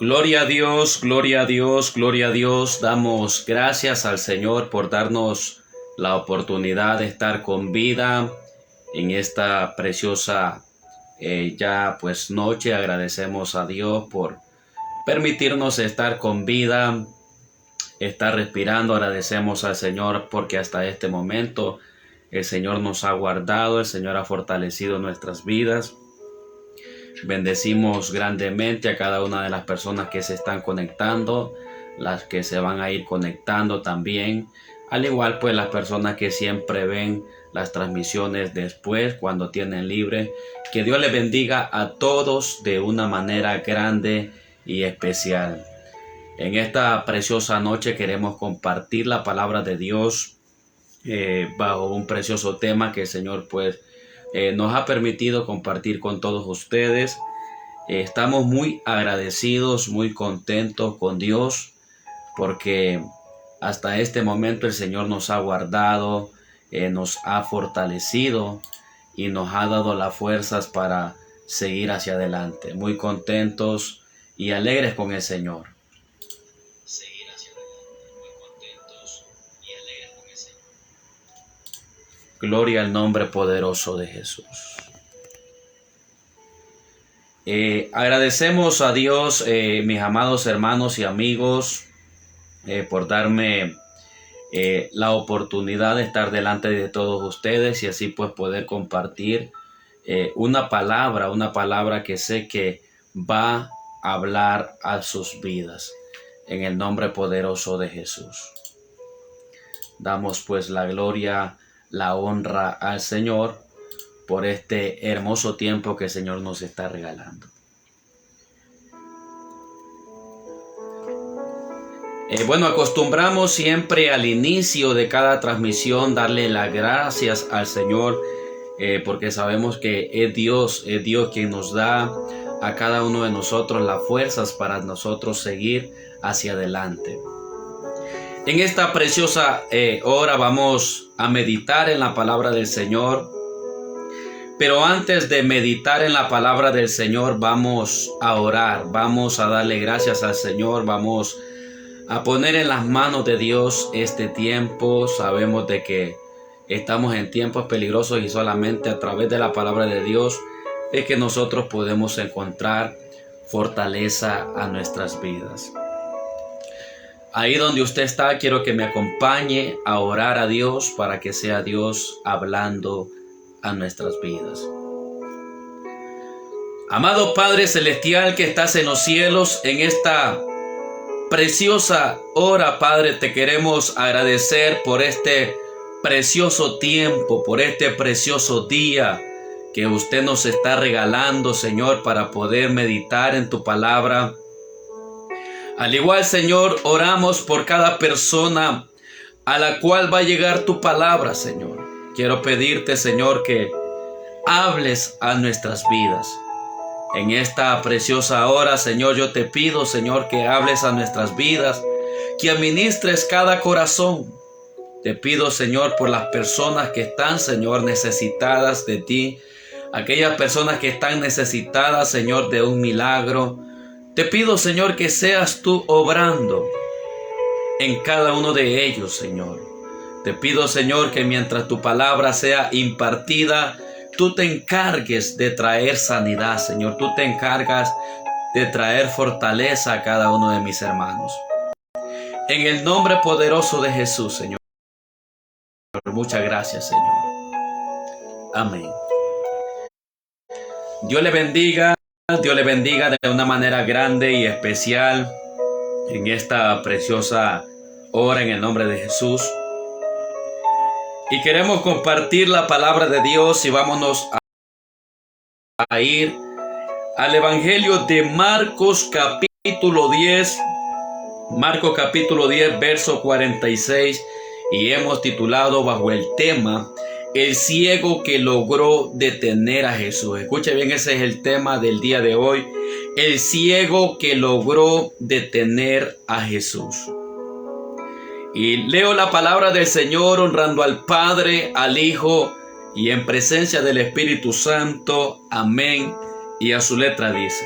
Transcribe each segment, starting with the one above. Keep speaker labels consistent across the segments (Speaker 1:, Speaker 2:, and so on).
Speaker 1: Gloria a Dios, gloria a Dios, gloria a Dios. Damos gracias al Señor por darnos la oportunidad de estar con vida en esta preciosa noche. Agradecemos a Dios por permitirnos estar con vida, estar respirando. Agradecemos al Señor porque hasta este momento el Señor nos ha guardado, el Señor ha fortalecido nuestras vidas. Bendecimos grandemente a cada una de las personas que se están conectando, las que se van a ir conectando también, al igual pues las personas que siempre ven las transmisiones después cuando tienen libre. Que Dios les bendiga a todos de una manera grande y especial. En esta preciosa noche queremos compartir la palabra de Dios bajo un precioso tema que el Señor nos ha permitido compartir con todos ustedes. Estamos muy agradecidos, muy contentos con Dios porque hasta este momento el Señor nos ha guardado, nos ha fortalecido y nos ha dado las fuerzas para seguir hacia adelante. Muy contentos y alegres con el Señor. Gloria al nombre poderoso de Jesús. Agradecemos a Dios, mis amados hermanos y amigos, por darme la oportunidad de estar delante de todos ustedes y así pues poder compartir una palabra que sé que va a hablar a sus vidas. En el nombre poderoso de Jesús. Damos pues la gloria, la honra al Señor por este hermoso tiempo que el Señor nos está regalando. Acostumbramos siempre al inicio de cada transmisión darle las gracias al Señor porque sabemos que es Dios quien nos da a cada uno de nosotros las fuerzas para nosotros seguir hacia adelante. En esta preciosa hora vamos a meditar en la palabra del Señor. Pero antes de meditar en la palabra del Señor, vamos a orar, vamos a darle gracias al Señor, vamos a poner en las manos de Dios este tiempo. Sabemos de que estamos en tiempos peligrosos y solamente a través de la palabra de Dios es que nosotros podemos encontrar fortaleza a nuestras vidas. Ahí donde usted está, quiero que me acompañe a orar a Dios para que sea Dios hablando a nuestras vidas. Amado Padre Celestial que estás en los cielos, en esta preciosa hora, Padre, te queremos agradecer por este precioso tiempo, por este precioso día que usted nos está regalando, Señor, para poder meditar en tu palabra. Al igual, Señor, oramos por cada persona a la cual va a llegar tu palabra, Señor. Quiero pedirte, Señor, que hables a nuestras vidas. En esta preciosa hora, Señor, yo te pido, Señor, que hables a nuestras vidas, que administres cada corazón. Te pido, Señor, por las personas que están, Señor, necesitadas de ti, aquellas personas que están necesitadas, Señor, de un milagro. Te pido, Señor, que seas tú obrando en cada uno de ellos, Señor. Te pido, Señor, que mientras tu palabra sea impartida, tú te encargues de traer sanidad, Señor. Tú te encargas de traer fortaleza a cada uno de mis hermanos. En el nombre poderoso de Jesús, Señor. Muchas gracias, Señor. Amén. Dios le bendiga de una manera grande y especial en esta preciosa hora en el nombre de Jesús. Y queremos compartir la palabra de Dios y vámonos a ir al Evangelio de Marcos capítulo 10. Marcos capítulo 10, verso 46. Y hemos titulado bajo el tema El ciego que logró detener a Jesús. Escuche bien, ese es el tema del día de hoy. El ciego que logró detener a Jesús. Y leo la palabra del Señor honrando al Padre, al Hijo y en presencia del Espíritu Santo. Amén. Y a su letra dice: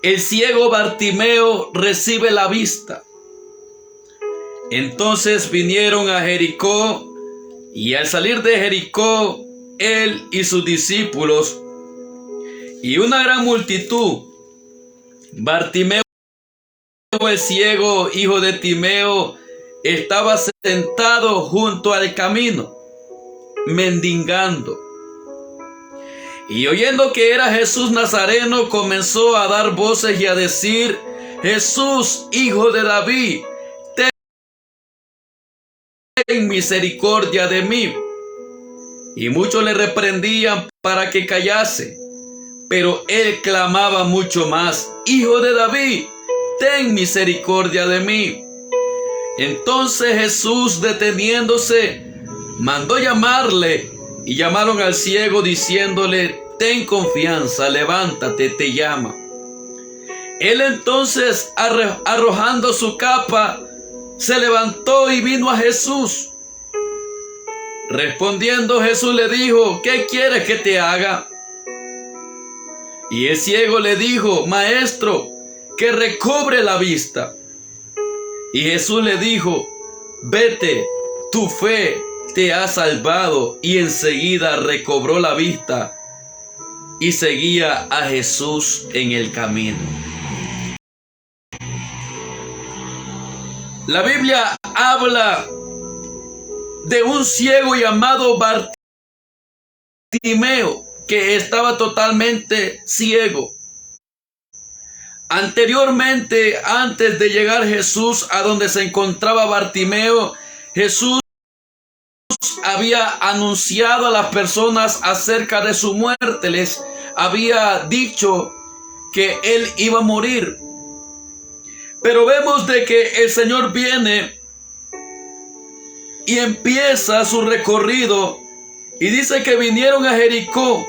Speaker 1: el ciego Bartimeo recibe la vista. Entonces vinieron a Jericó, y al salir de Jericó, él y sus discípulos y una gran multitud, Bartimeo el ciego, hijo de Timeo, estaba sentado junto al camino, mendigando. Y oyendo que era Jesús Nazareno, comenzó a dar voces y a decir: Jesús, hijo de David, ten misericordia de mí. Y muchos le reprendían para que callase, pero él clamaba mucho más: Hijo de David, ten misericordia de mí. Entonces Jesús, deteniéndose, mandó llamarle, y llamaron al ciego diciéndole: ten confianza, levántate, te llama. Él entonces, arrojando su capa, se levantó y vino a Jesús. Respondiendo Jesús le dijo: ¿qué quieres que te haga? Y el ciego le dijo: Maestro, que recobre la vista. Y Jesús le dijo: vete, tu fe te ha salvado. Y enseguida recobró la vista y seguía a Jesús en el camino. La Biblia habla de un ciego llamado Bartimeo, que estaba totalmente ciego. Anteriormente, antes de llegar Jesús a donde se encontraba Bartimeo, Jesús había anunciado a las personas acerca de su muerte. Les había dicho que él iba a morir. Pero vemos de que el Señor viene y empieza su recorrido, y dice que vinieron a Jericó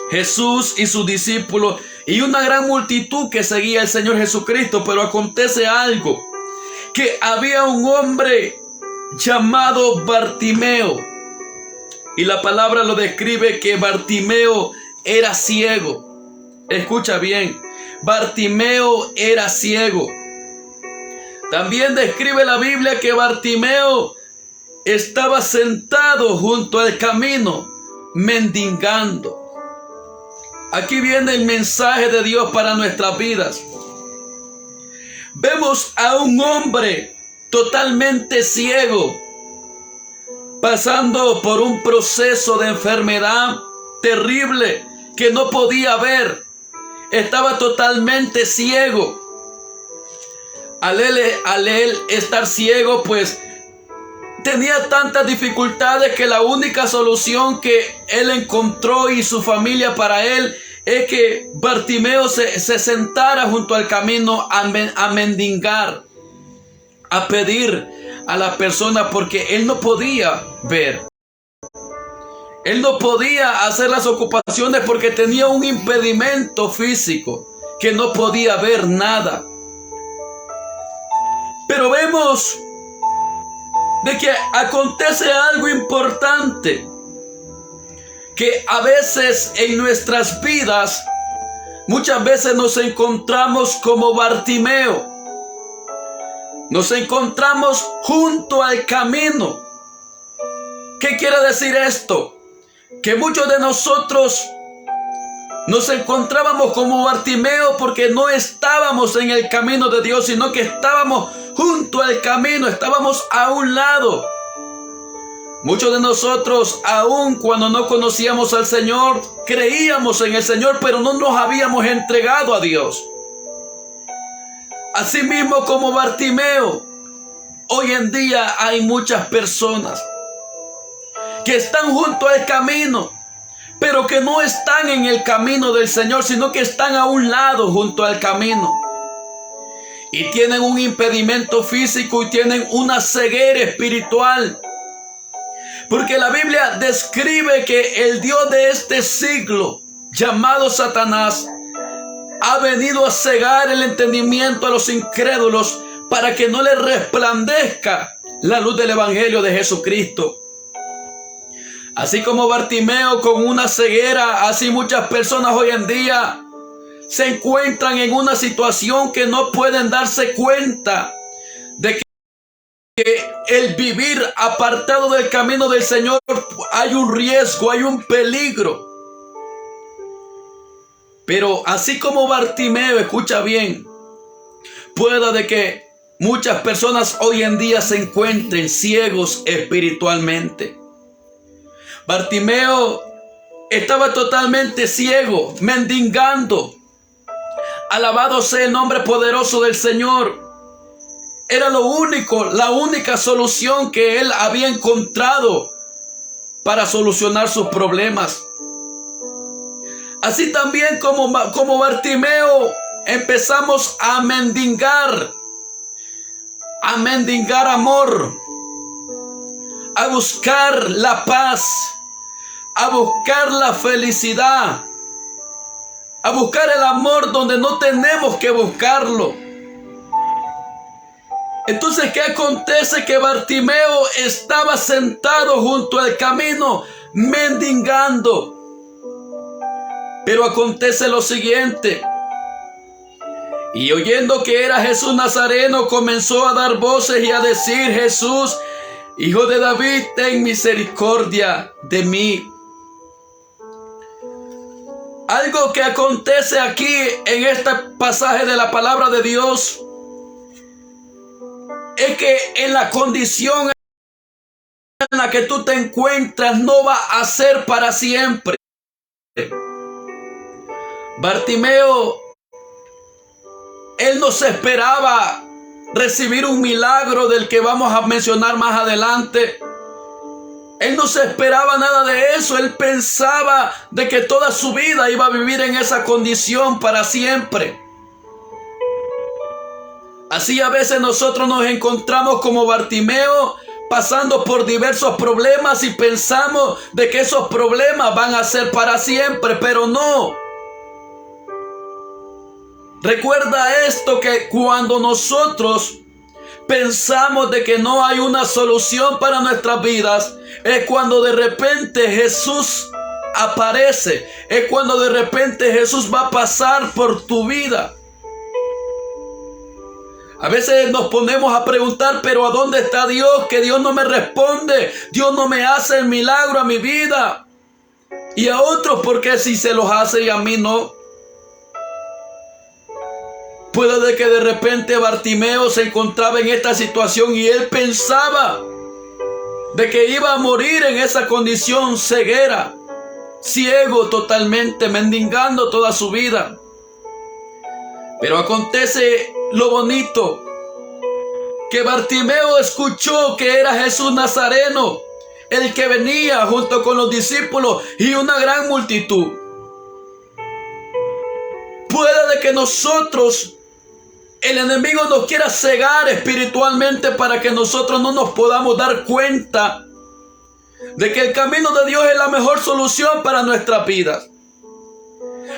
Speaker 1: Jesús y sus discípulos y una gran multitud que seguía al Señor Jesucristo. Pero acontece algo, que había un hombre llamado Bartimeo, y la palabra lo describe que Bartimeo era ciego. Escucha bien, Bartimeo era ciego. También describe la Biblia que Bartimeo estaba sentado junto al camino, mendigando. Aquí viene el mensaje de Dios para nuestras vidas. Vemos a un hombre totalmente ciego, pasando por un proceso de enfermedad terrible que no podía ver. Estaba totalmente ciego. Al él estar ciego, pues tenía tantas dificultades que la única solución que él encontró y su familia para él es que Bartimeo se sentara junto al camino a mendigar, a pedir a la persona, porque él no podía ver. Él no podía hacer las ocupaciones porque tenía un impedimento físico que no podía ver nada. Pero vemos de que acontece algo importante, que a veces en nuestras vidas, muchas veces nos encontramos como Bartimeo. Nos encontramos junto al camino. ¿Qué quiere decir esto? Que muchos de nosotros nos encontrábamos como Bartimeo porque no estábamos en el camino de Dios, sino que estábamos junto al camino, estábamos a un lado. Muchos de nosotros, aun cuando no conocíamos al Señor, creíamos en el Señor, pero no nos habíamos entregado a Dios. Asimismo como Bartimeo, hoy en día hay muchas personas que están junto al camino, pero que no están en el camino del Señor, sino que están a un lado junto al camino. Y tienen un impedimento físico y tienen una ceguera espiritual. Porque la Biblia describe que el Dios de este siglo, llamado Satanás, ha venido a cegar el entendimiento a los incrédulos para que no les resplandezca la luz del Evangelio de Jesucristo. Así como Bartimeo con una ceguera, así muchas personas hoy en día se encuentran en una situación que no pueden darse cuenta de que el vivir apartado del camino del Señor hay un riesgo, hay un peligro. Pero así como Bartimeo, escucha bien, pueda de que muchas personas hoy en día se encuentren ciegos espiritualmente. Bartimeo estaba totalmente ciego, mendigando. Alabado sea el nombre poderoso del Señor. Era lo único, la única solución que él había encontrado para solucionar sus problemas. Así también como Bartimeo, empezamos a mendigar amor, a buscar la paz, a buscar la felicidad, a buscar el amor donde no tenemos que buscarlo. Entonces, ¿qué acontece? Que Bartimeo estaba sentado junto al camino, mendigando. Pero acontece lo siguiente. Y oyendo que era Jesús Nazareno, comenzó a dar voces y a decir: Jesús, Hijo de David, ten misericordia de mí. Algo que acontece aquí en este pasaje de la palabra de Dios es que en la condición en la que tú te encuentras no va a ser para siempre. Bartimeo, él no se esperaba recibir un milagro del que vamos a mencionar más adelante. Él no se esperaba nada de eso. Él pensaba de que toda su vida iba a vivir en esa condición para siempre. Así a veces nosotros nos encontramos como Bartimeo, pasando por diversos problemas y pensamos de que esos problemas van a ser para siempre, pero no. Recuerda esto, que cuando nosotros pensamos de que no hay una solución para nuestras vidas, es cuando de repente Jesús aparece, es cuando de repente Jesús va a pasar por tu vida. A veces nos ponemos a preguntar, pero ¿a dónde está Dios? Que Dios no me responde, Dios no me hace el milagro a mi vida. Y a otros, ¿por qué si se los hace y a mí no? Puede que de repente Bartimeo se encontraba en esta situación y él pensaba de que iba a morir en esa condición, ceguera, ciego totalmente, mendigando toda su vida. Pero acontece lo bonito, que Bartimeo escuchó que era Jesús Nazareno, el que venía junto con los discípulos y una gran multitud. Puede que nosotros, el enemigo nos quiera cegar espiritualmente para que nosotros no nos podamos dar cuenta de que el camino de Dios es la mejor solución para nuestras vidas.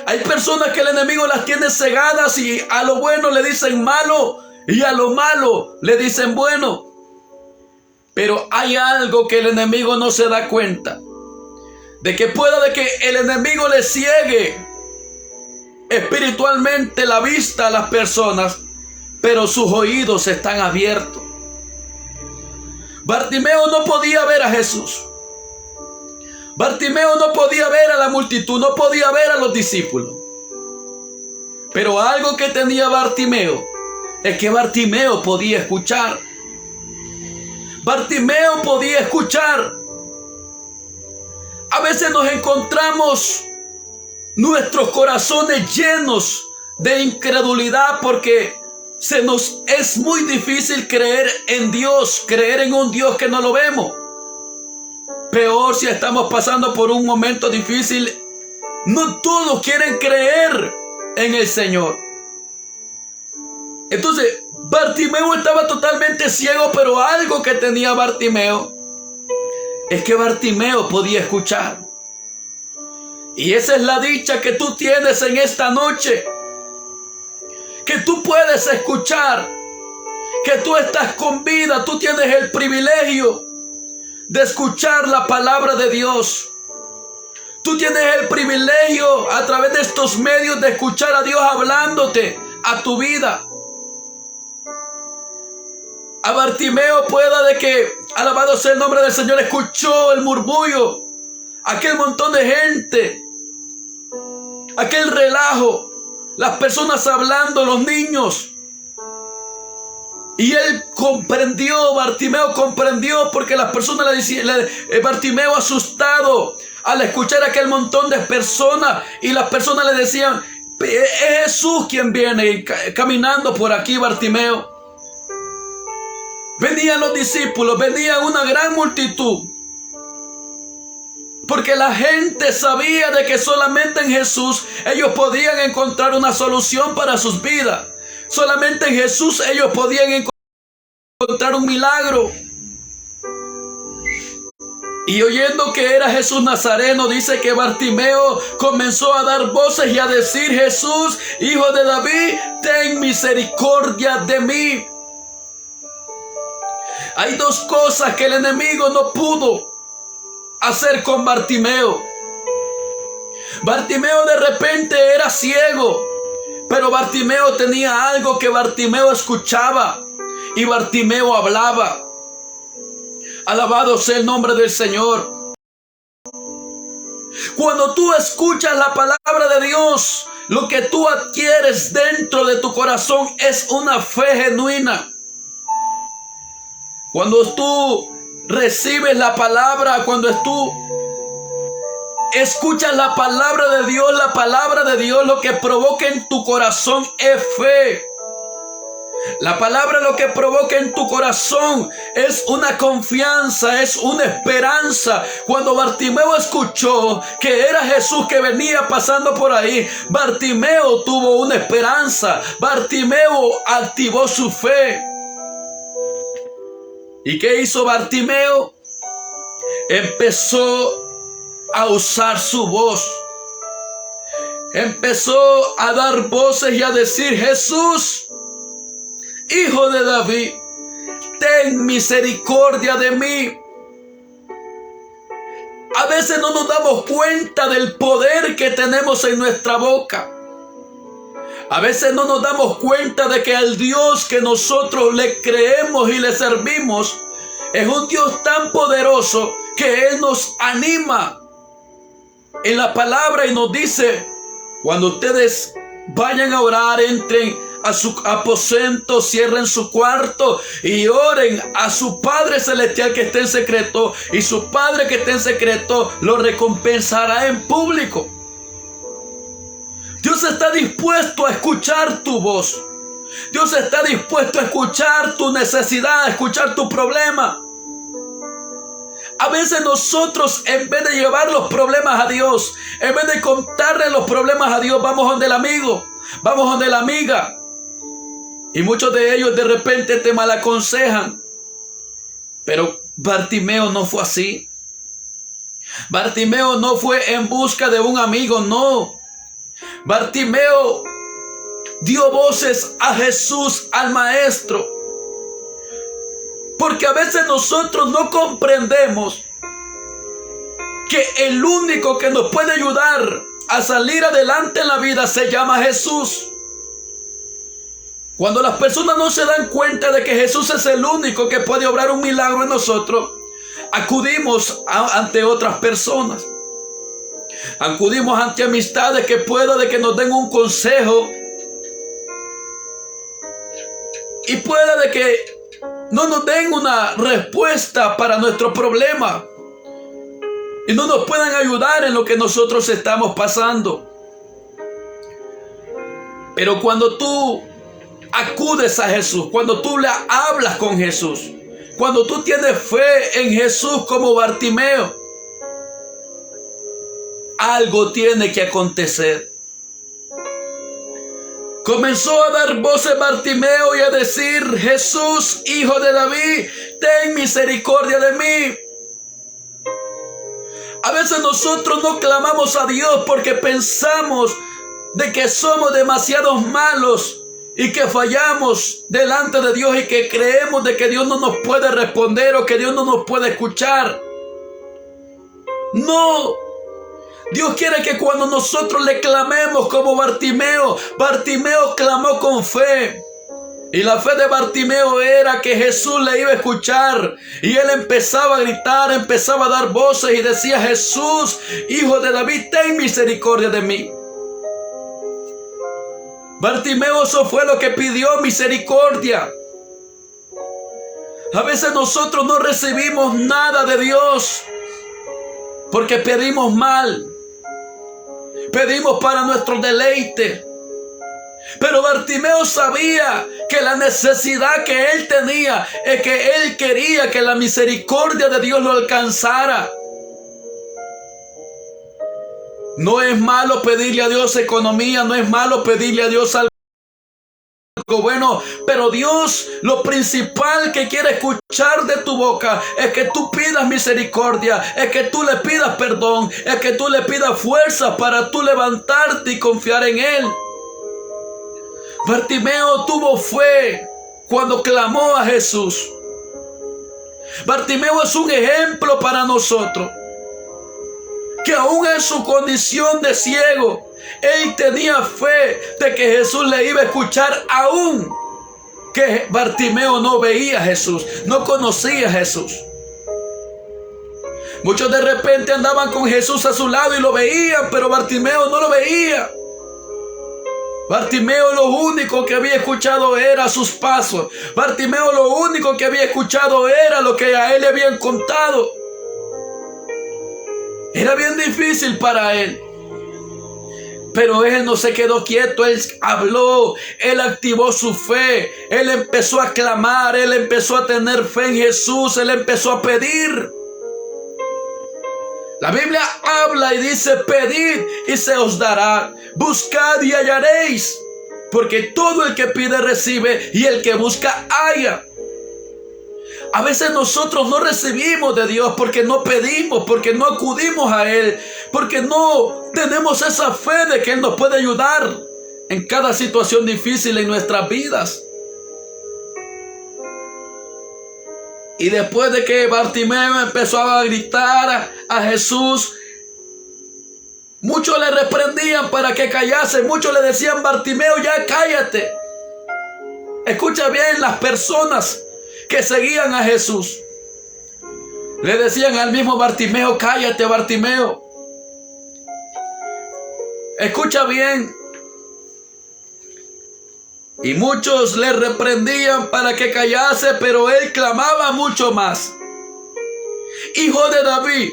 Speaker 1: Hay personas que el enemigo las tiene cegadas y a lo bueno le dicen malo y a lo malo le dicen bueno. Pero hay algo que el enemigo no se da cuenta, de que pueda de que el enemigo le ciegue espiritualmente la vista a las personas, pero sus oídos están abiertos. Bartimeo no podía ver a Jesús. Bartimeo no podía ver a la multitud, no podía ver a los discípulos. Pero algo que tenía Bartimeo es que Bartimeo podía escuchar. Bartimeo podía escuchar. A veces nos encontramos nuestros corazones llenos de incredulidad porque nos es muy difícil creer en Dios, creer en un Dios que no lo vemos. Peor si estamos pasando por un momento difícil. No todos quieren creer en el Señor. Entonces, Bartimeo estaba totalmente ciego, pero algo que tenía Bartimeo es que Bartimeo podía escuchar. Y esa es la dicha que tú tienes en esta noche, que tú puedes escuchar, que tú estás con vida, tú tienes el privilegio de escuchar la palabra de Dios. Tú tienes el privilegio a través de estos medios de escuchar a Dios hablándote a tu vida. A Bartimeo pueda de que, alabado sea el nombre del Señor, escuchó el murmullo, aquel montón de gente, aquel relajo, las personas hablando, los niños. Y él comprendió, Bartimeo comprendió, porque las personas le decían, Bartimeo asustado al escuchar aquel montón de personas, y las personas le decían, es Jesús quien viene caminando por aquí, Bartimeo. Venían los discípulos, venía una gran multitud, porque la gente sabía de que solamente en Jesús ellos podían encontrar una solución para sus vidas. Solamente en Jesús ellos podían encontrar un milagro. Y oyendo que era Jesús Nazareno, dice que Bartimeo comenzó a dar voces y a decir: Jesús, hijo de David, ten misericordia de mí. Hay dos cosas que el enemigo no pudo hacer con Bartimeo. Bartimeo de repente era ciego, pero Bartimeo tenía algo que Bartimeo escuchaba y Bartimeo hablaba. Alabado sea el nombre del Señor. Cuando tú escuchas la palabra de Dios, lo que tú adquieres dentro de tu corazón es una fe genuina. Cuando tú recibes la palabra, cuando tú escuchas la palabra de Dios lo que provoca en tu corazón es fe. La palabra lo que provoca en tu corazón es una confianza, es una esperanza. Cuando Bartimeo escuchó que era Jesús que venía pasando por ahí, Bartimeo tuvo una esperanza. Bartimeo activó su fe. ¿Y qué hizo Bartimeo? Empezó a usar su voz. Empezó a dar voces y a decir: Jesús, hijo de David, ten misericordia de mí. A veces no nos damos cuenta del poder que tenemos en nuestra boca. A veces no nos damos cuenta de que el Dios que nosotros le creemos y le servimos es un Dios tan poderoso que Él nos anima en la palabra y nos dice: cuando ustedes vayan a orar, entren a su aposento, cierren su cuarto y oren a su Padre Celestial que está en secreto, y su Padre que está en secreto lo recompensará en público. Dios está dispuesto a escuchar tu voz. Dios está dispuesto a escuchar tu necesidad, a escuchar tu problema. A veces nosotros, en vez de llevar los problemas a Dios, en vez de contarle los problemas a Dios, vamos donde el amigo, vamos donde la amiga. Y muchos de ellos de repente te malaconsejan. Pero Bartimeo no fue así. Bartimeo no fue en busca de un amigo, no. Bartimeo dio voces a Jesús, al Maestro. Porque a veces nosotros no comprendemos que el único que nos puede ayudar a salir adelante en la vida se llama Jesús. Cuando las personas no se dan cuenta de que Jesús es el único que puede obrar un milagro en nosotros, acudimos ante otras personas. Acudimos ante amistades que pueda de que nos den un consejo, y pueda de que no nos den una respuesta para nuestro problema y no nos puedan ayudar en lo que nosotros estamos pasando. Pero cuando tú acudes a Jesús, cuando tú le hablas con Jesús, cuando tú tienes fe en Jesús como Bartimeo, algo tiene que acontecer. Comenzó a dar voces Bartimeo y a decir: Jesús, hijo de David, ten misericordia de mí. A veces nosotros no clamamos a Dios porque pensamos de que somos demasiados malos y que fallamos delante de Dios y que creemos de que Dios no nos puede responder o que Dios no nos puede escuchar. No. Dios quiere que cuando nosotros le clamemos como Bartimeo, Bartimeo clamó con fe. Y la fe de Bartimeo era que Jesús le iba a escuchar. Y él empezaba a gritar, empezaba a dar voces y decía: Jesús, Hijo de David, ten misericordia de mí. Bartimeo, eso fue lo que pidió, misericordia. A veces nosotros no recibimos nada de Dios porque pedimos mal. Pedimos para nuestro deleite. Pero Bartimeo sabía que la necesidad que él tenía es que él quería que la misericordia de Dios lo alcanzara. No es malo pedirle a Dios economía, no es malo pedirle a Dios algo bueno, pero Dios lo principal que quiere escuchar de tu boca es que tú pidas misericordia, es que tú le pidas perdón, es que tú le pidas fuerza para tú levantarte y confiar en Él. Bartimeo tuvo fe cuando clamó a Jesús. Bartimeo es un ejemplo para nosotros, que aún en su condición de ciego, él tenía fe de que Jesús le iba a escuchar, aún que Bartimeo no veía a Jesús, no conocía a Jesús. Muchos de repente andaban con Jesús a su lado y lo veían, pero Bartimeo no lo veía. Bartimeo lo único que había escuchado era sus pasos. Bartimeo lo único que había escuchado era lo que a él le habían contado. Era bien difícil para él. Pero él no se quedó quieto, él habló, él activó su fe, él empezó a clamar, él empezó a tener fe en Jesús, él empezó a pedir. La Biblia habla y dice: pedid y se os dará, buscad y hallaréis, porque todo el que pide recibe y el que busca halla. A veces nosotros no recibimos de Dios porque no pedimos, porque no acudimos a Él, porque no tenemos esa fe de que Él nos puede ayudar en cada situación difícil en nuestras vidas. Y después de que Bartimeo empezó a gritar a Jesús, muchos le reprendían para que callase, muchos le decían: Bartimeo, ya cállate. Escucha bien, las personas que seguían a Jesús le decían al mismo Bartimeo: cállate, Bartimeo. Escucha bien. Y muchos le reprendían para que callase, pero él clamaba mucho más: Hijo de David,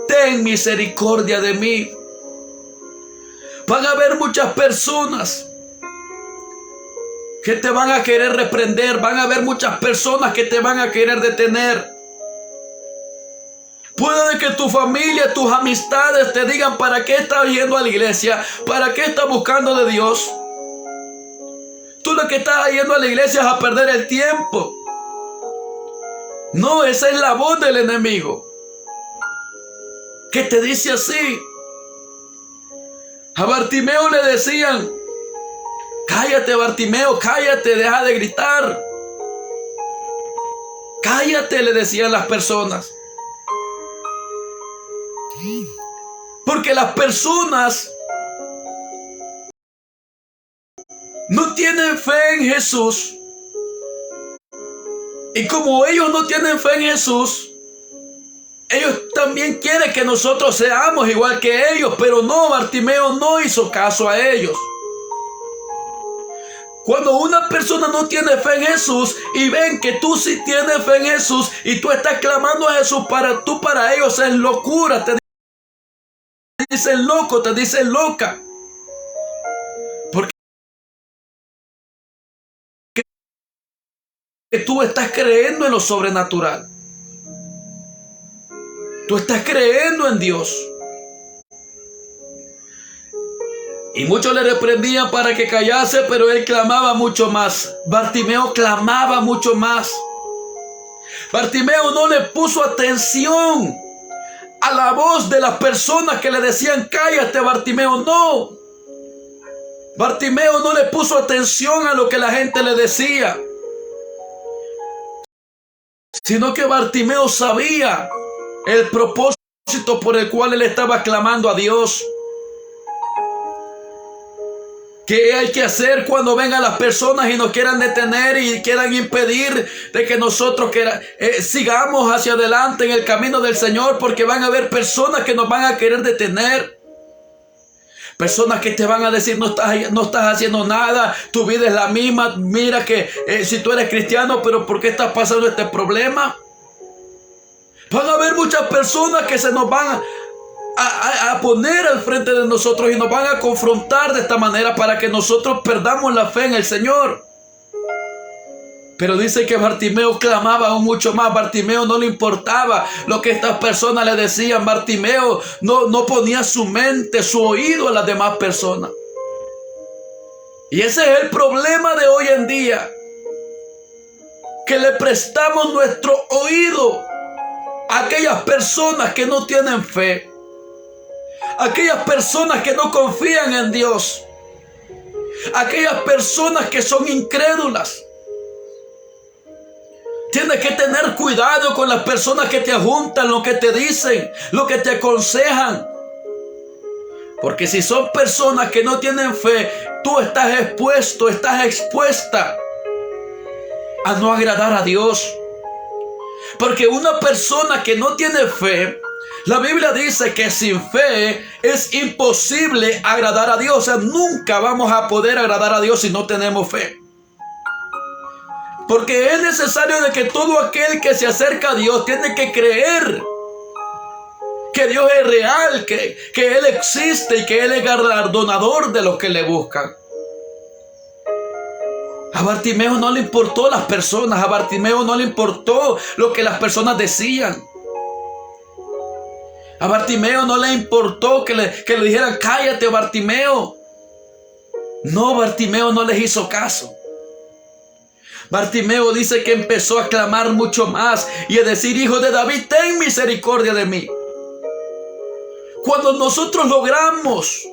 Speaker 1: ten misericordia de mí. Van a haber muchas personas que te van a querer reprender, van a haber muchas personas que te van a querer detener. Puede que tu familia, tus amistades te digan: ¿para qué estás yendo a la iglesia? ¿Para qué estás buscando de Dios? Tú lo que estás yendo a la iglesia es a perder el tiempo. No, esa es la voz del enemigo que te dice así. A Bartimeo le decían: cállate, Bartimeo, cállate, deja de gritar. Cállate, le decían las personas. Porque las personas no tienen fe en Jesús. Y como ellos no tienen fe en Jesús, ellos también quieren que nosotros seamos igual que ellos. Pero no, Bartimeo no hizo caso a ellos. Cuando una persona no tiene fe en Jesús y ven que tú sí tienes fe en Jesús y tú estás clamando a Jesús, para ellos es locura. Te dicen loco, te dicen loca. Porque tú estás creyendo en lo sobrenatural. Tú estás creyendo en Dios. Y muchos le reprendían para que callase, pero él clamaba mucho más. Bartimeo clamaba mucho más. Bartimeo no le puso atención a la voz de las personas que le decían: cállate, Bartimeo. No. Bartimeo no le puso atención a lo que la gente le decía, sino que Bartimeo sabía el propósito por el cual él estaba clamando a Dios. ¿Qué hay que hacer cuando vengan las personas y nos quieran detener y quieran impedir de que nosotros sigamos hacia adelante en el camino del Señor? Porque van a haber personas que nos van a querer detener. Personas que te van a decir, no estás haciendo nada, tu vida es la misma. Mira que si tú eres cristiano, pero ¿por qué estás pasando este problema? Van a haber muchas personas que se nos van a poner al frente de nosotros y nos van a confrontar de esta manera para que nosotros perdamos la fe en el Señor. Pero dice que Bartimeo clamaba aún mucho más. Bartimeo no le importaba lo que estas personas le decían. Bartimeo no ponía su mente, su oído a las demás personas. Y ese es el problema de hoy en día, que le prestamos nuestro oído a aquellas personas que no tienen fe, aquellas personas que no confían en Dios, aquellas personas que son incrédulas. Tienes que tener cuidado con las personas que te ajuntan, lo que te dicen, lo que te aconsejan. Porque si son personas que no tienen fe, tú estás expuesto, estás expuesta a no agradar a Dios. Porque una persona que no tiene fe, la Biblia dice que sin fe es imposible agradar a Dios. O sea, nunca vamos a poder agradar a Dios si no tenemos fe. Porque es necesario de que todo aquel que se acerca a Dios tiene que creer que Dios es real, que Él existe y que Él es galardonador de los que le buscan. A Bartimeo no le importó las personas, a Bartimeo no le importó lo que las personas decían. A Bartimeo no le importó que le dijeran, cállate, Bartimeo. No, Bartimeo no les hizo caso. Bartimeo dice que empezó a clamar mucho más y a decir, hijo de David, ten misericordia de mí. Cuando nosotros logramos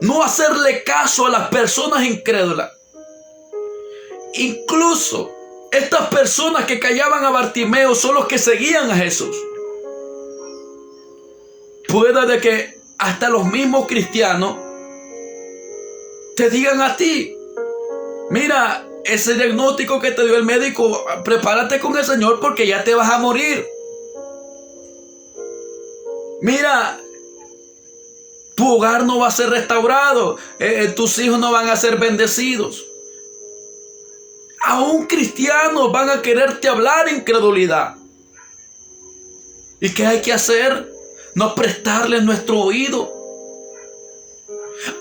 Speaker 1: no hacerle caso a las personas incrédulas, incluso estas personas que callaban a Bartimeo son los que seguían a Jesús. Puede de que hasta los mismos cristianos te digan a ti, mira, ese diagnóstico que te dio el médico, prepárate con el Señor porque ya te vas a morir. Mira, tu hogar no va a ser restaurado, tus hijos no van a ser bendecidos. Aún cristianos van a quererte hablar incredulidad. ¿Y qué hay que hacer? No prestarle nuestro oído.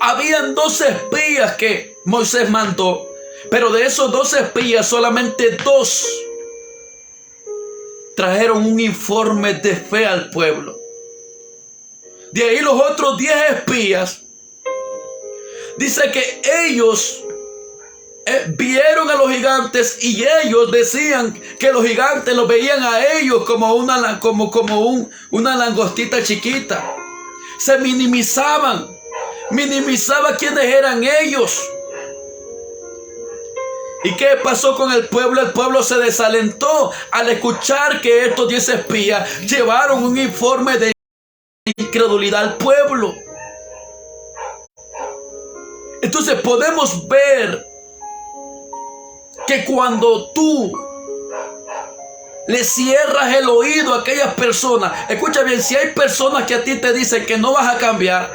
Speaker 1: Habían 12 espías que Moisés mandó, pero de esos 12 espías solamente 2 trajeron un informe de fe al pueblo. De ahí los otros 10 espías, dice que ellos vieron a los gigantes y ellos decían que los gigantes los veían a ellos como una langostita chiquita. Se minimizaban quiénes eran ellos. ¿Y qué pasó con el pueblo? El pueblo se desalentó al escuchar que estos 10 espías llevaron un informe de incredulidad al pueblo. Entonces podemos ver que cuando tú le cierras el oído a aquellas personas, escucha bien, si hay personas que a ti te dicen que no vas a cambiar,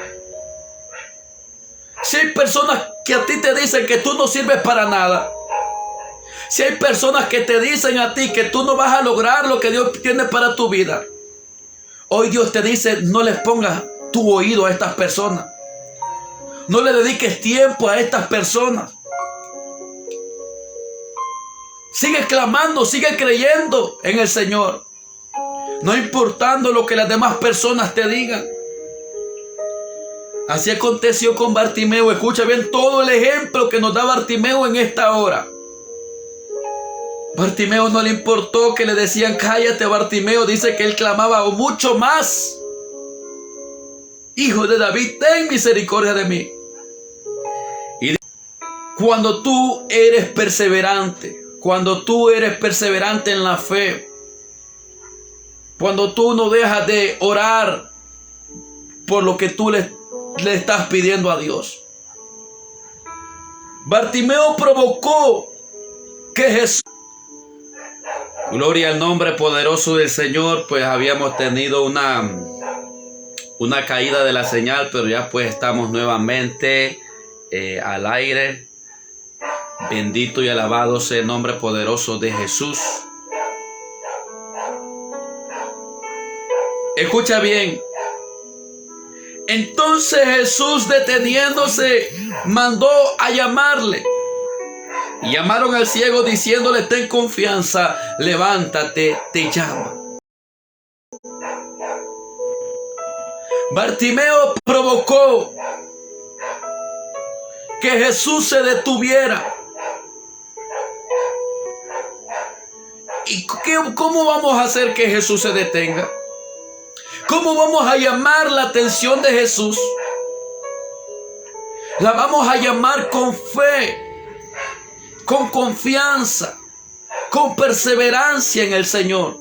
Speaker 1: si hay personas que a ti te dicen que tú no sirves para nada, si hay personas que te dicen a ti que tú no vas a lograr lo que Dios tiene para tu vida, hoy Dios te dice, no les pongas tu oído a estas personas. No le dediques tiempo a estas personas. Sigue clamando, sigue creyendo en el Señor, no importando lo que las demás personas te digan. Así aconteció con Bartimeo. Escucha bien todo el ejemplo que nos da Bartimeo en esta hora. Bartimeo no le importó que le decían cállate, Bartimeo. Dice que él clamaba mucho más, hijo de David, ten misericordia de mí. Y cuando tú eres perseverante, cuando tú eres perseverante en la fe, Cuando tú no dejas de orar por lo que tú le estás pidiendo a Dios. Bartimeo provocó que Jesús, gloria al nombre poderoso del Señor, pues habíamos tenido una caída de la señal, pero ya pues estamos nuevamente al aire. Bendito y alabado sea el nombre poderoso de Jesús. Escucha bien. Entonces Jesús, deteniéndose, mandó a llamarle. Y llamaron al ciego diciéndole: ten confianza, levántate, te llama. Bartimeo provocó que Jesús se detuviera. ¿Y cómo vamos a hacer que Jesús se detenga? ¿Cómo vamos a llamar la atención de Jesús? La vamos a llamar con fe, con confianza, con perseverancia en el Señor.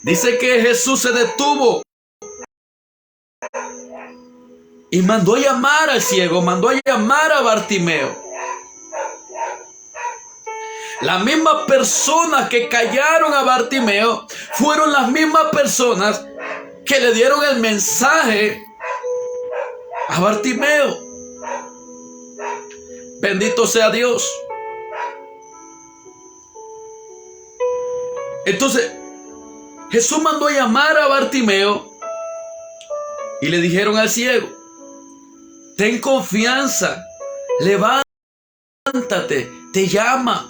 Speaker 1: Dice que Jesús se detuvo y mandó a llamar al ciego, mandó a llamar a Bartimeo. Las mismas personas que callaron a Bartimeo fueron las mismas personas que le dieron el mensaje a Bartimeo. Bendito sea Dios. Entonces, Jesús mandó a llamar a Bartimeo y le dijeron al ciego: ten confianza, levántate, te llama.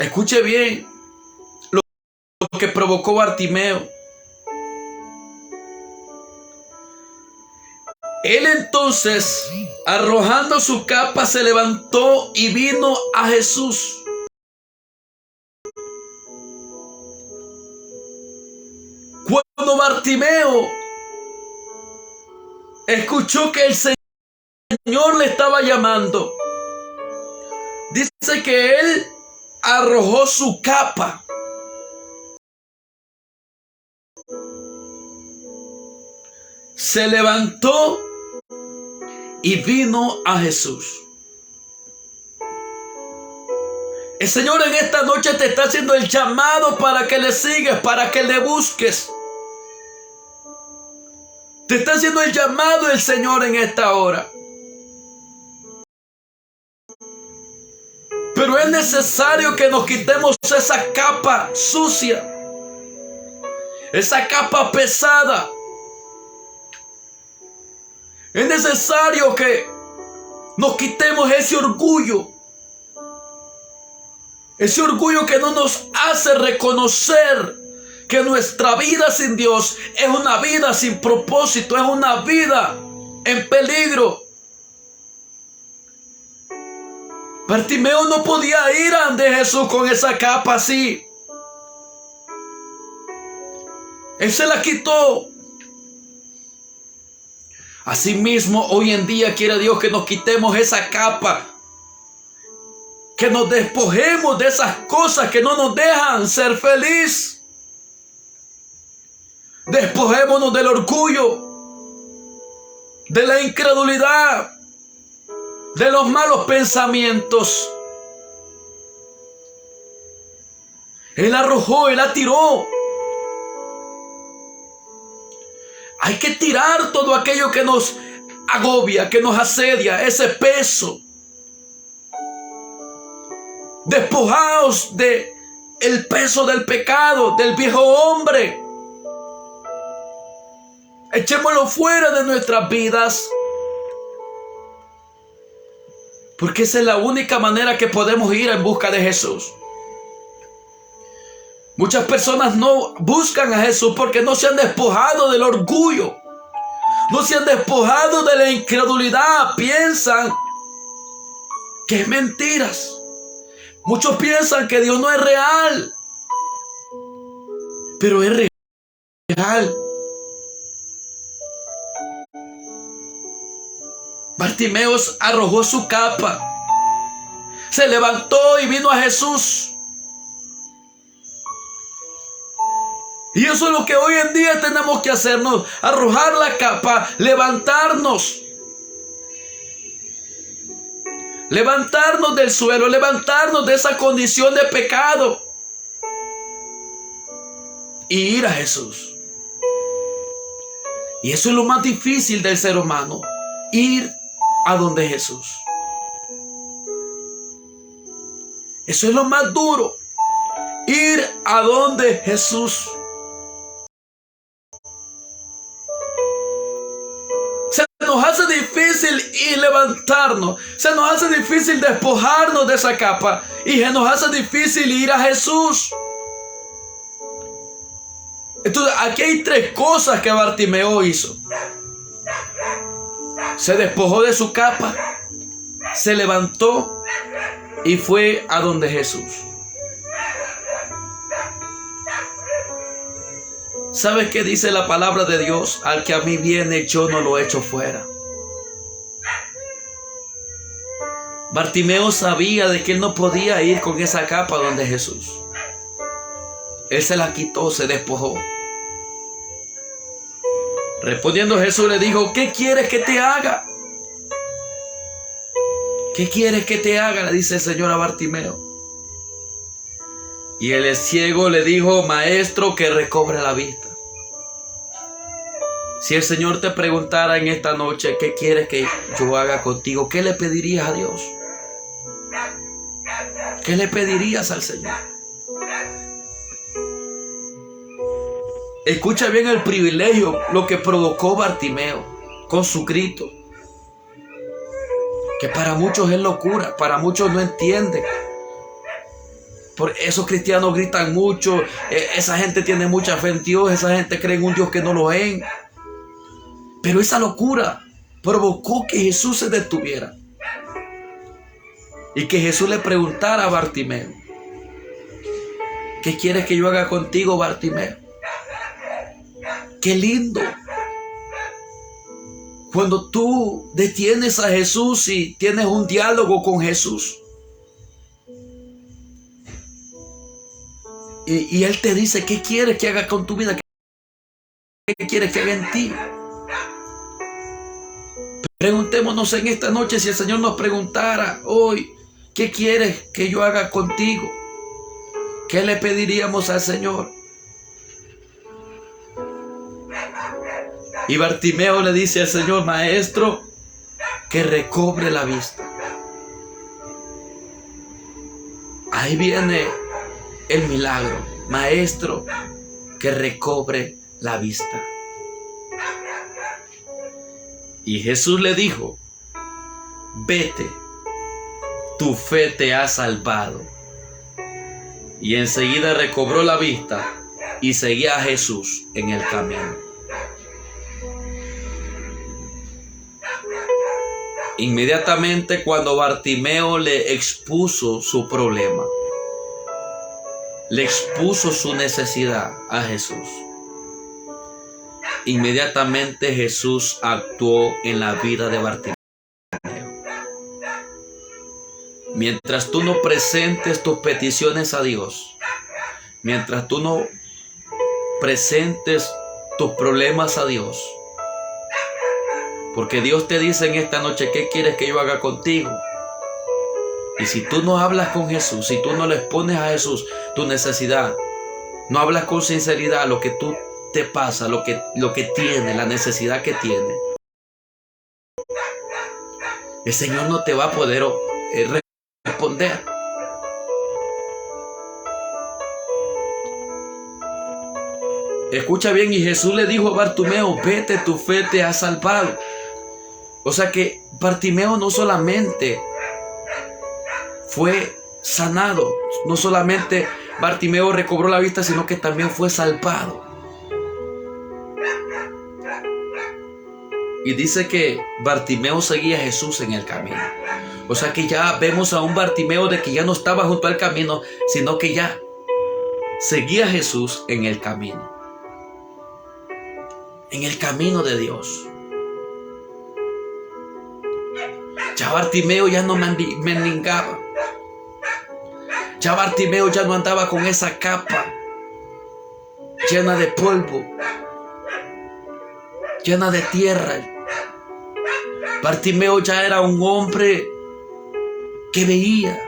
Speaker 1: Escuche bien lo que provocó Bartimeo. Él entonces, arrojando su capa, se levantó y vino a Jesús. Cuando Bartimeo escuchó que el Señor le estaba llamando, dice que él arrojó su capa. Se levantó y vino a Jesús. El Señor en esta noche te está haciendo el llamado para que le sigas, para que le busques. Te está haciendo el llamado el Señor en esta hora. Pero es necesario que nos quitemos esa capa sucia, esa capa pesada. Es necesario que nos quitemos ese orgullo que no nos hace reconocer que nuestra vida sin Dios es una vida sin propósito, es una vida en peligro. Bartimeo no podía ir ante Jesús con esa capa así. Él se la quitó. Asimismo, hoy en día quiere Dios que nos quitemos esa capa, que nos despojemos de esas cosas que no nos dejan ser feliz. Despojémonos del orgullo, de la incredulidad, de los malos pensamientos. Él arrojó, él la tiró. Hay que tirar todo aquello que nos agobia, que nos asedia, ese peso. Despojaos de el peso del pecado, del viejo hombre. Echémoslo fuera de nuestras vidas. Porque esa es la única manera que podemos ir en busca de Jesús. Muchas personas no buscan a Jesús porque no se han despojado del orgullo. No se han despojado de la incredulidad. Piensan que es mentiras. Muchos piensan que Dios no es real. Pero es real. Bartimeo arrojó su capa. Se levantó y vino a Jesús. Y eso es lo que hoy en día tenemos que hacernos, arrojar la capa, levantarnos. Levantarnos del suelo, levantarnos de esa condición de pecado. Y ir a Jesús. Y eso es lo más difícil del ser humano, ir a donde Jesús. Eso es lo más duro, ir a donde Jesús. Se nos hace difícil ir levantarnos, se nos hace difícil despojarnos de esa capa y se nos hace difícil ir a Jesús. Entonces aquí hay tres cosas que Bartimeo hizo. Se despojó de su capa, se levantó y fue a donde Jesús. ¿Sabes qué dice la palabra de Dios? Al que a mí viene, yo no lo echo fuera. Bartimeo sabía de que él no podía ir con esa capa donde Jesús. Él se la quitó, se despojó. Respondiendo Jesús le dijo, ¿qué quieres que te haga? ¿Qué quieres que te haga? Le dice el Señor a Bartimeo. Y el ciego le dijo, maestro, que recobre la vista. Si el Señor te preguntara en esta noche, ¿qué quieres que yo haga contigo? ¿Qué le pedirías a Dios? ¿Qué le pedirías al Señor? Escucha bien el privilegio, lo que provocó Bartimeo con su grito. Que para muchos es locura, para muchos no entienden. Por esos cristianos gritan mucho, esa gente tiene mucha fe en Dios, esa gente cree en un Dios que no lo ven. Pero esa locura provocó que Jesús se detuviera. Y que Jesús le preguntara a Bartimeo, ¿qué quieres que yo haga contigo, Bartimeo? Qué lindo. Cuando tú detienes a Jesús y tienes un diálogo con Jesús. Y Él te dice, ¿qué quieres que haga con tu vida? ¿Qué quieres que haga en ti? Preguntémonos en esta noche si el Señor nos preguntara hoy, ¿qué quieres que yo haga contigo? ¿Qué le pediríamos al Señor? Y Bartimeo le dice al Señor, maestro, que recobre la vista. Ahí viene el milagro. Maestro, que recobre la vista. Y Jesús le dijo, vete, tu fe te ha salvado. Y enseguida recobró la vista y seguía a Jesús en el camino. Inmediatamente cuando Bartimeo le expuso su problema, le expuso su necesidad a Jesús, inmediatamente Jesús actuó en la vida de Bartimeo. Mientras tú no presentes tus peticiones a Dios, mientras tú no presentes tus problemas a Dios, porque Dios te dice en esta noche, ¿qué quieres que yo haga contigo? Y si tú no hablas con Jesús, si tú no le expones a Jesús tu necesidad, no hablas con sinceridad lo que tú te pasa, lo que tiene, la necesidad que tiene, el Señor no te va a poder responder. Escucha bien, y Jesús le dijo a Bartimeo, vete, tu fe te ha salvado. O sea que Bartimeo no solamente fue sanado, no solamente Bartimeo recobró la vista, sino que también fue salvado. Y dice que Bartimeo seguía a Jesús en el camino. O sea que ya vemos a un Bartimeo de que ya no estaba junto al camino, sino que ya seguía a Jesús en el camino. En el camino de Dios. Ya Bartimeo ya no mendigaba. Ya Bartimeo ya no andaba con esa capa. llena de polvo, llena de tierra. Bartimeo ya era un hombre que veía.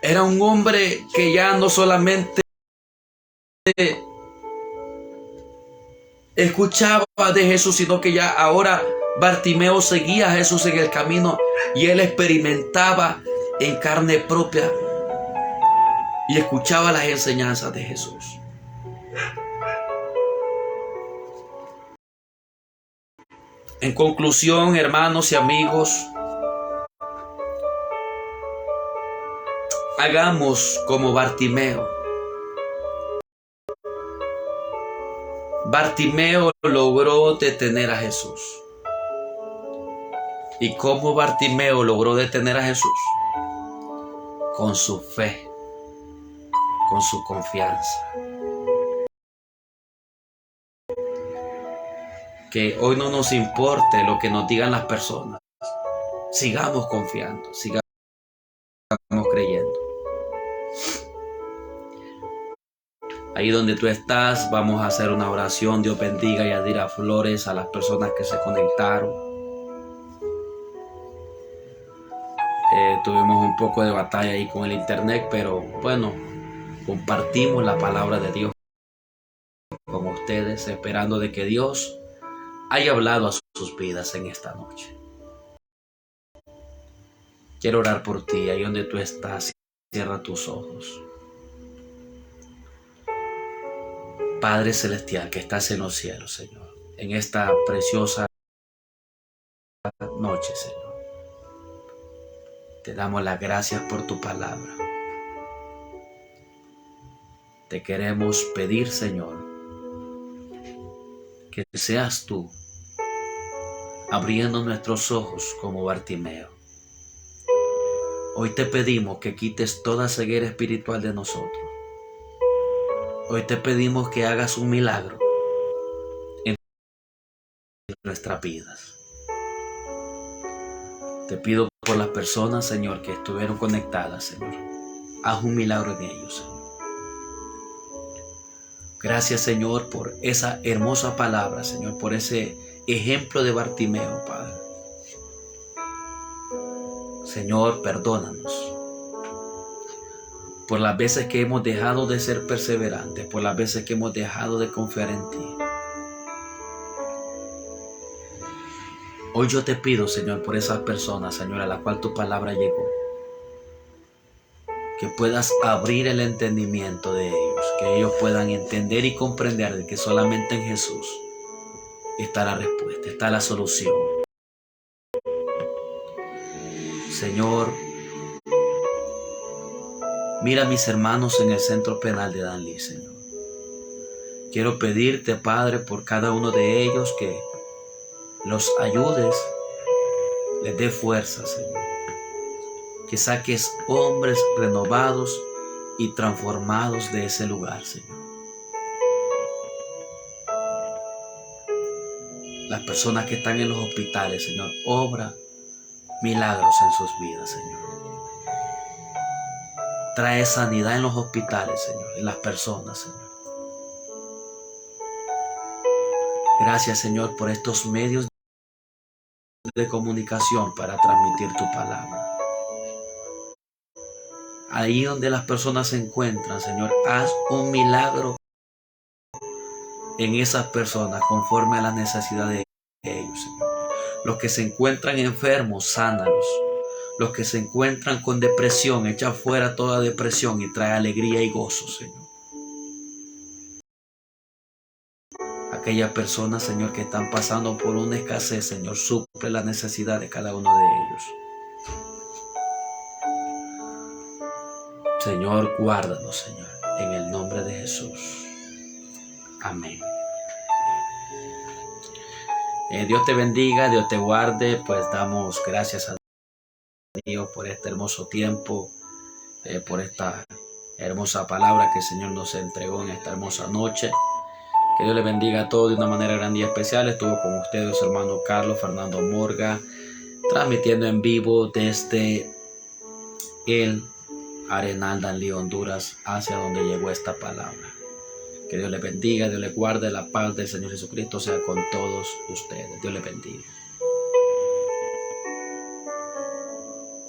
Speaker 1: Era un hombre que ya no solamente escuchaba de Jesús, sino que ya ahora Bartimeo seguía a Jesús en el camino y él experimentaba en carne propia y escuchaba las enseñanzas de Jesús. En conclusión, hermanos y amigos, hagamos como Bartimeo. Bartimeo logró detener a Jesús. ¿Y cómo Bartimeo logró detener a Jesús? Con su fe, con su confianza. Que hoy no nos importe lo que nos digan las personas. Sigamos confiando, sigamos creyendo. Ahí donde tú estás, vamos a hacer una oración. Dios bendiga y adira flores a las personas que se conectaron. Tuvimos un poco de batalla ahí con el internet, pero bueno, compartimos la palabra de Dios con ustedes, esperando de que Dios haya hablado a sus vidas en esta noche. Quiero orar por ti, ahí donde tú estás, cierra tus ojos. Padre Celestial que estás en los cielos, Señor, en esta preciosa noche, Señor, te damos las gracias por tu palabra. Te queremos pedir, Señor, que seas tú abriendo nuestros ojos como Bartimeo. Hoy te pedimos que quites toda ceguera espiritual de nosotros. Hoy te pedimos que hagas un milagro en nuestras vidas. Te pido por las personas, Señor, que estuvieron conectadas, Señor. Haz un milagro en ellos, Señor. Gracias, Señor, por esa hermosa palabra, Señor, por ese ejemplo de Bartimeo, Padre. Señor, perdónanos por las veces que hemos dejado de ser perseverantes, por las veces que hemos dejado de confiar en ti. Hoy yo te pido, Señor, por esas personas, Señor, a la cual tu palabra llegó, que puedas abrir el entendimiento de ellos, que ellos puedan entender y comprender de que solamente en Jesús está la respuesta, está la solución. Señor, mira a mis hermanos en el centro penal de Danlí, Señor. Quiero pedirte, Padre, por cada uno de ellos que los ayudes, les dé fuerza, Señor. Que saques hombres renovados y transformados de ese lugar, Señor. Las personas que están en los hospitales, Señor, obra milagros en sus vidas, Señor. Trae sanidad en los hospitales, Señor, en las personas, Señor. Gracias, Señor, por estos medios de comunicación para transmitir tu palabra. Ahí donde las personas se encuentran, Señor, haz un milagro en esas personas conforme a las necesidades de ellos, Señor. Los que se encuentran enfermos, sánalos. Los que se encuentran con depresión, echa fuera toda depresión y trae alegría y gozo, Señor. Aquellas personas, Señor, que están pasando por una escasez, Señor, suple la necesidad de cada uno de ellos. Señor, guárdanos, Señor, en el nombre de Jesús. Amén. Dios te bendiga, Dios te guarde, pues damos gracias a Dios por este hermoso tiempo, por esta hermosa palabra que el Señor nos entregó en esta hermosa noche. Que Dios le bendiga a todos de una manera grande y especial. Estuvo con ustedes su hermano Carlos Fernando Morga, transmitiendo en vivo desde el Arenal, Danlí, Honduras, hacia donde llegó esta palabra. Que Dios le bendiga, Dios le guarde, la paz del Señor Jesucristo sea con todos ustedes. Dios le bendiga.